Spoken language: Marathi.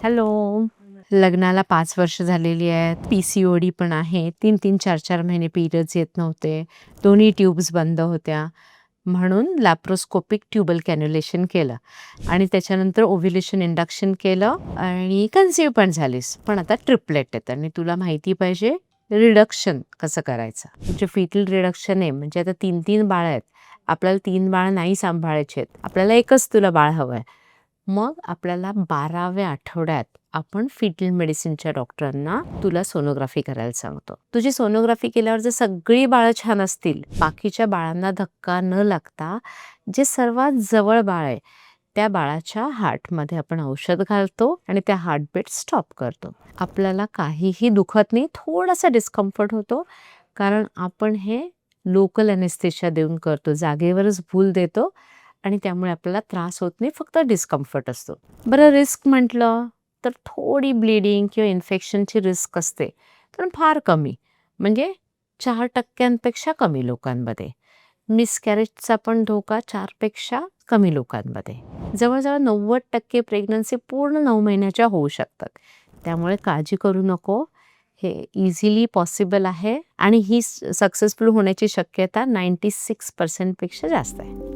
हॅलो. लग्नाला 5 वर्ष झालेली आहेत. PCOD पण आहे. 3-3, 4-4 महिने पिरियड्स येत नव्हते. दोन्ही ट्यूब्स बंद होत्या. म्हणून लॅप्रोस्कोपिक ट्यूबल कॅन्युलेशन केलं आणि त्याच्यानंतर ओव्ह्युलेशन इंडक्शन केलं आणि कन्सीव्ह पण झालीस. पण आता ट्रिपलेट आहेत आणि तुला माहिती पाहिजे रिडक्शन कसं करायचं. म्हणजे फिटल रिडक्शन आहे म्हणजे आता 3-3 बाळं आहेत. आपल्याला 3 बाळं नाही सांभाळायची आहेत. आपल्याला एकच तुला बाळ हवंय. मग आपल्याला 12व्या आठवड्यात आपण फिटल मेडिसिनच्या डॉक्टरांना तुला सोनोग्राफी करायला सांगतो. तुझी सोनोग्राफी केल्यावर जर सगळी बाळं छान असतील, बाकीच्या बाळांना धक्का न लागता जे सर्वात जवळ बाळ आहे त्या बाळाच्या हार्टमध्ये आपण औषध घालतो आणि त्या हार्टबीट स्टॉप करतो. आपल्याला काहीही दुखत नाही, थोडासा डिस्कम्फर्ट होतो कारण आपण हे लोकल ॲनेस्थेशिया देऊन करतो. जागेवरच भूल देतो आणि त्यामुळे आपल्याला त्रास होत नाही, फक्त डिस्कम्फर्ट असतो. बरं रिस्क म्हटलं तर थोडी ब्लिडिंग किंवा इन्फेक्शनची रिस्क असते, पण फार कमी. म्हणजे 4% कमी लोकांमध्ये. मिसकॅरेजचा पण धोका 4 कमी लोकांमध्ये. जवळजवळ 90% प्रेग्नन्सी पूर्ण 9 महिन्याच्या होऊ शकतात. त्यामुळे काळजी करू नको. हे इझिली पॉसिबल आहे आणि ही सक्सेसफुल होण्याची शक्यता 96% पेक्षा जास्त आहे.